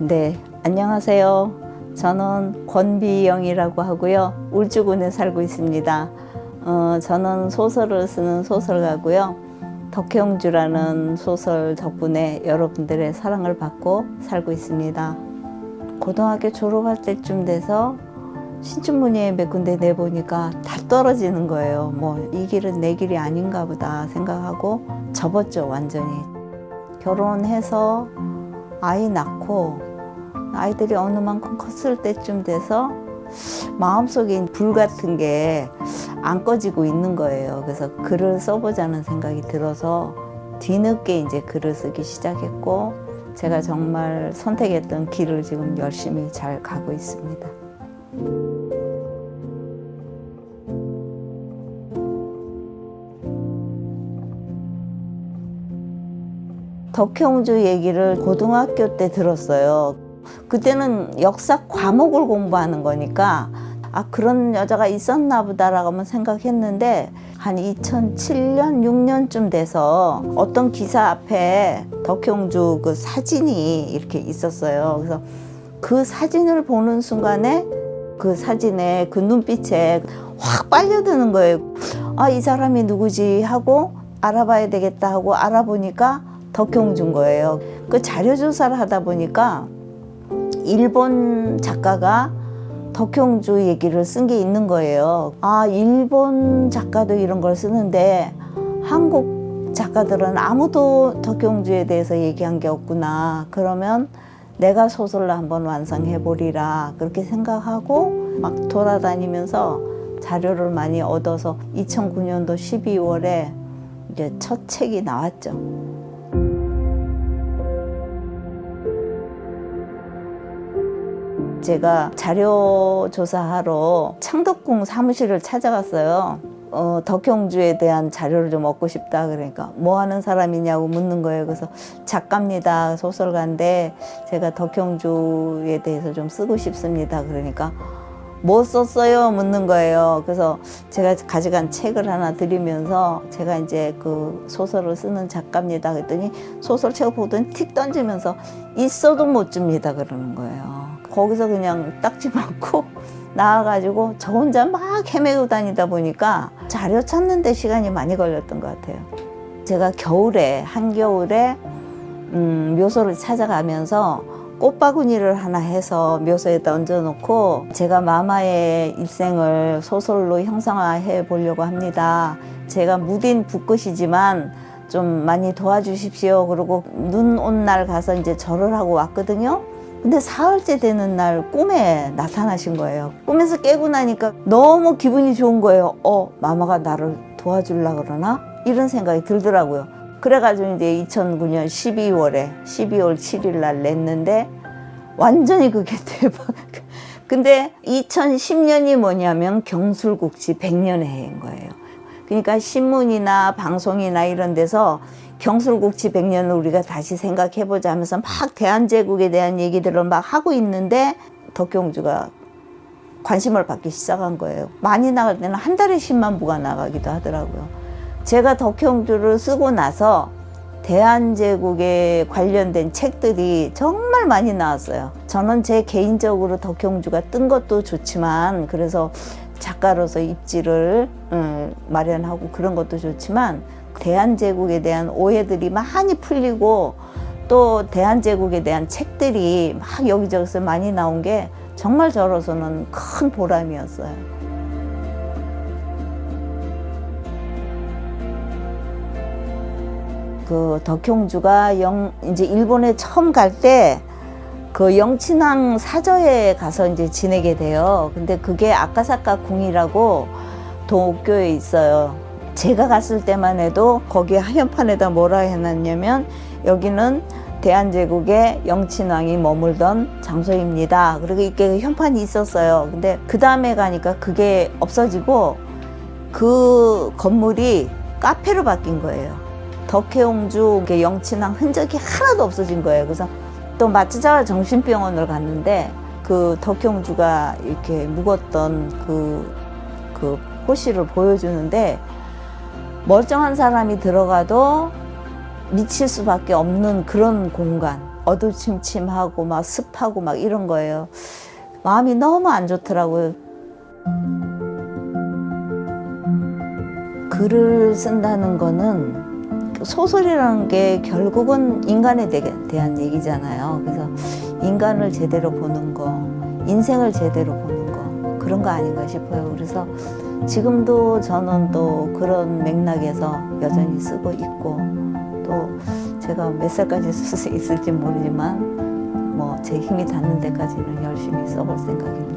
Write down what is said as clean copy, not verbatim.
네, 안녕하세요. 저는 권비영이라고 하고요. 울주군에 살고 있습니다. 저는 소설을 쓰는 소설가고요. 덕혜옹주라는 소설 덕분에 여러분들의 사랑을 받고 살고 있습니다. 고등학교 졸업할 때쯤 돼서 신춘문예에 몇 군데 내보니까 다 떨어지는 거예요. 이 길은 내 길이 아닌가 보다 생각하고 접었죠, 완전히. 결혼해서 아이 낳고 아이들이 어느 만큼 컸을 때쯤 돼서 마음속에 불 같은 게 안 꺼지고 있는 거예요. 그래서 글을 써보자는 생각이 들어서 뒤늦게 이제 글을 쓰기 시작했고, 제가 정말 선택했던 길을 지금 열심히 잘 가고 있습니다. 덕혜옹주 얘기를 고등학교 때 들었어요. 그때는 역사 과목을 공부하는 거니까 그런 여자가 있었나 보다라고 생각했는데, 한 2007년, 6년쯤 돼서 어떤 기사 앞에 덕혜옹주 그 사진이 이렇게 있었어요. 그래서 그 사진을 보는 순간에 그 사진에 그 눈빛에 확 빨려드는 거예요. 이 사람이 누구지 하고 알아봐야 되겠다 하고 알아보니까 덕혜옹주인 거예요. 그 자료 조사를 하다 보니까 일본 작가가 덕혜옹주 얘기를 쓴 게 있는 거예요. 일본 작가도 이런 걸 쓰는데 한국 작가들은 아무도 덕혜옹주에 대해서 얘기한 게 없구나. 그러면 내가 소설로 한번 완성해 보리라, 그렇게 생각하고 막 돌아다니면서 자료를 많이 얻어서 2009년도 12월에 이제 첫 책이 나왔죠. 제가 자료 조사하러 창덕궁 사무실을 찾아갔어요. 덕혜옹주에 대한 자료를 좀 얻고 싶다 그러니까 뭐 하는 사람이냐고 묻는 거예요. 그래서 작가입니다, 소설가인데 제가 덕혜옹주에 대해서 좀 쓰고 싶습니다. 그러니까 뭐 썼어요? 묻는 거예요. 그래서 제가 가져간 책을 하나 드리면서 제가 이제 그 소설을 쓰는 작가입니다 그랬더니 소설책을 보더니 틱 던지면서 있어도 못 줍니다 그러는 거예요. 거기서 그냥 딱지 맞고 나와가지고 저 혼자 막 헤매고 다니다 보니까 자료 찾는 데 시간이 많이 걸렸던 것 같아요. 제가 겨울에, 한겨울에 묘소를 찾아가면서 꽃바구니를 하나 해서 묘소에다 얹어놓고 제가 마마의 일생을 소설로 형상화해 보려고 합니다. 제가 무딘 붓끝이지만 좀 많이 도와주십시오. 그러고 눈 온 날 가서 이제 절을 하고 왔거든요. 근데 사흘째 되는 날 꿈에 나타나신 거예요. 꿈에서 깨고 나니까 너무 기분이 좋은 거예요. 마마가 나를 도와주려고 그러나? 이런 생각이 들더라고요. 그래가지고 이제 2009년 12월 7일 날 냈는데 완전히 그게 대박. 근데 2010년이 뭐냐면 경술국시 100년의 해인 거예요. 그러니까 신문이나 방송이나 이런 데서 경술국시 100년을 우리가 다시 생각해보자 하면서 막 대한제국에 대한 얘기들을 막 하고 있는데 덕혜옹주가 관심을 받기 시작한 거예요. 많이 나갈 때는 한 달에 10만 부가 나가기도 하더라고요. 제가 덕혜옹주를 쓰고 나서 대한제국에 관련된 책들이 정말 많이 나왔어요. 저는 제 개인적으로 덕혜옹주가 뜬 것도 좋지만, 그래서 작가로서 입지를 마련하고 그런 것도 좋지만, 대한제국에 대한 오해들이 많이 풀리고 또 대한제국에 대한 책들이 막 여기저기서 많이 나온 게 정말 저로서는 큰 보람이었어요. 그 덕혜옹주가 이제 일본에 처음 갈 때 그 영친왕 사저에 가서 이제 지내게 돼요. 근데 그게 아카사카 궁이라고 도쿄에 있어요. 제가 갔을 때만 해도 거기 한현판에다 뭐라 해놨냐면 여기는 대한제국의 영친왕이 머물던 장소입니다. 그리고 이렇게 현판이 있었어요. 근데 그 다음에 가니까 그게 없어지고 그 건물이 카페로 바뀐 거예요. 덕혜옹주 영친왕 흔적이 하나도 없어진 거예요. 그래서 또 마츠자와 정신병원을 갔는데 그 덕혜옹주가 이렇게 묵었던 그 호실을 보여주는데 멀쩡한 사람이 들어가도 미칠 수밖에 없는 그런 공간, 어두침침하고 막 습하고 막 이런 거예요. 마음이 너무 안 좋더라고요. 글을 쓴다는 거는 소설이라는 게 결국은 인간에 대한 얘기잖아요. 그래서 인간을 제대로 보는 거, 인생을 제대로 보는 거, 그런 거 아닌가 싶어요. 그래서 지금도 저는 또 그런 맥락에서 여전히 쓰고 있고, 또 제가 몇 살까지 쓸 수 있을지 모르지만 뭐 제 힘이 닿는 데까지는 열심히 써볼 생각입니다.